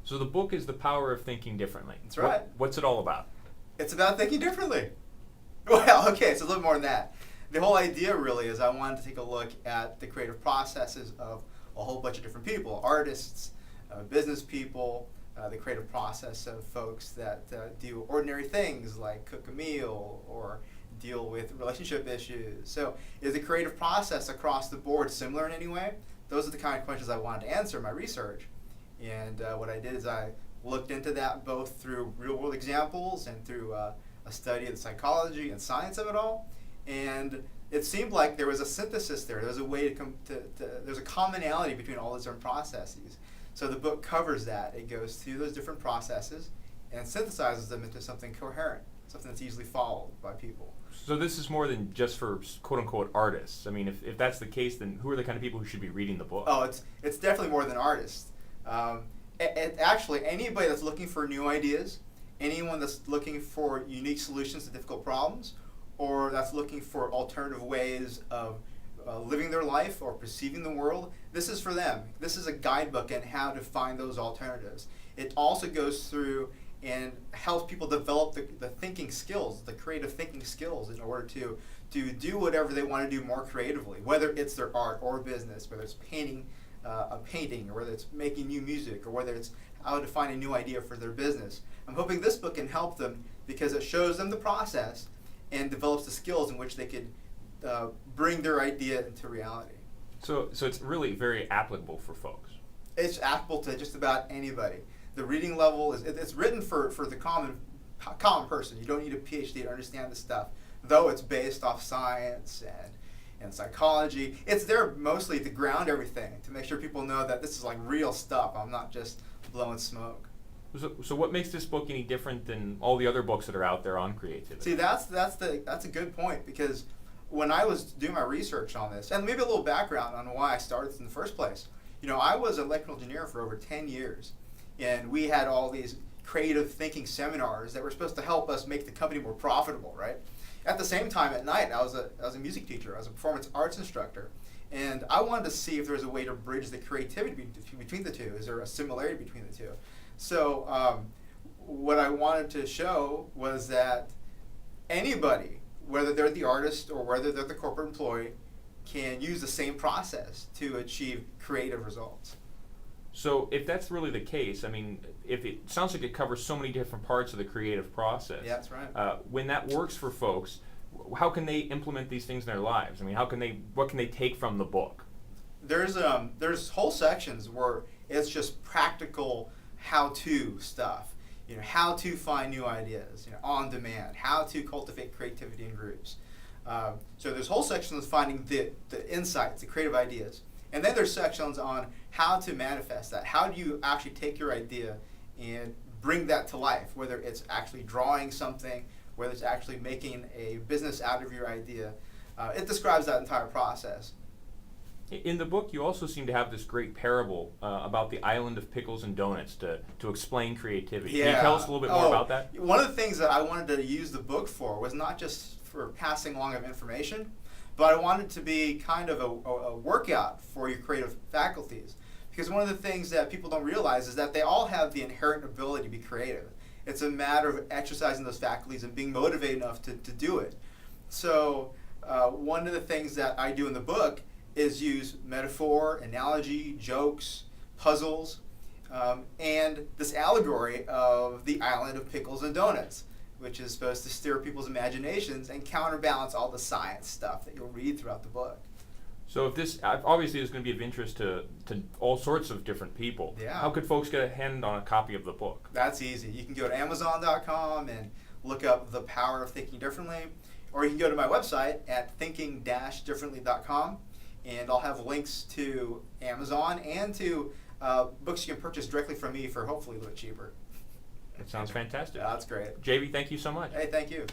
So the book is The Power of Thinking Differently. That's right. What's it all about? It's about thinking differently. Well, okay, so a little more than that. The whole idea really is I wanted to take a look at the creative processes of a whole bunch of different people, artists, business people, the creative process of folks that do ordinary things like cook a meal or deal with relationship issues. So is the creative process across the board similar in any way? Those are the kind of questions I wanted to answer in my research. And what I did is I looked into that both through real-world examples and through a study of the psychology and science of it all. And it seemed like there was a synthesis there. There was a way to come to there's a commonality between all those different processes. So the book covers that. It goes through those different processes and synthesizes them into something coherent, something that's easily followed by people. So this is more than just for quote-unquote artists. I mean, if that's the case, then who are the kind of people who should be reading the book? Oh, it's definitely more than artists. Actually, anybody that's looking for new ideas, anyone that's looking for unique solutions to difficult problems, or that's looking for alternative ways of living their life or perceiving the world, this is for them. This is a guidebook on how to find those alternatives. It also goes through and helps people develop the thinking skills, the creative thinking skills in order to do whatever they want to do more creatively, whether it's their art or business, whether it's painting a painting, or whether it's making new music, or whether it's how to find a new idea for their business. I'm hoping this book can help them because it shows them the process and develops the skills in which they could bring their idea into reality. So it's really very applicable for folks. It's applicable to just about anybody. The reading level it's written for the common person. You don't need a PhD to understand this stuff, though it's based off science and psychology. It's there mostly to ground everything, to make sure people know that this is like real stuff. I'm not just blowing smoke. So what makes this book any different than all the other books that are out there on creativity? See, that's a good point, because when I was doing my research on this, and maybe a little background on why I started this in the first place, I was an electrical engineer for over 10 years, and we had all these creative thinking seminars that were supposed to help us make the company more profitable, right? At the same time, at night, I was a music teacher. I was a performance arts instructor, and I wanted to see if there was a way to bridge the creativity between the two. Is there a similarity between the two? So what I wanted to show was that anybody, whether they're the artist or whether they're the corporate employee, can use the same process to achieve creative results. So if that's really the case, I mean, if it sounds like it covers so many different parts of the creative process. Yeah, that's right. When that works for folks, how can they implement these things in their lives? I mean, what can they take from the book? There's whole sections where it's just practical how-to stuff. How to find new ideas, on demand, how to cultivate creativity in groups. So there's whole sections finding the insights, the creative ideas. And then there's sections on how to manifest that. How do you actually take your idea and bring that to life, whether it's actually drawing something, whether it's actually making a business out of your idea. It describes that entire process. In the book, you also seem to have this great parable about the island of pickles and donuts to explain creativity. Yeah. Can you tell us a little bit more about that? One of the things that I wanted to use the book for was not just for passing along of information, but I wanted to be kind of a workout for your creative faculties. Because one of the things that people don't realize is that they all have the inherent ability to be creative. It's a matter of exercising those faculties and being motivated enough to do it. So one of the things that I do in the book is use metaphor, analogy, jokes, puzzles, and this allegory of the island of pickles and donuts, which is supposed to stir people's imaginations and counterbalance all the science stuff that you'll read throughout the book. So if this, obviously is going to be of interest to all sorts of different people. Yeah. How could folks get a hand on a copy of the book? That's easy. You can go to Amazon.com and look up The Power of Thinking Differently, or you can go to my website at thinking-differently.com, and I'll have links to Amazon and to books you can purchase directly from me for hopefully a little cheaper. That sounds fantastic. Yeah, that's great. JV, thank you so much. Hey, thank you.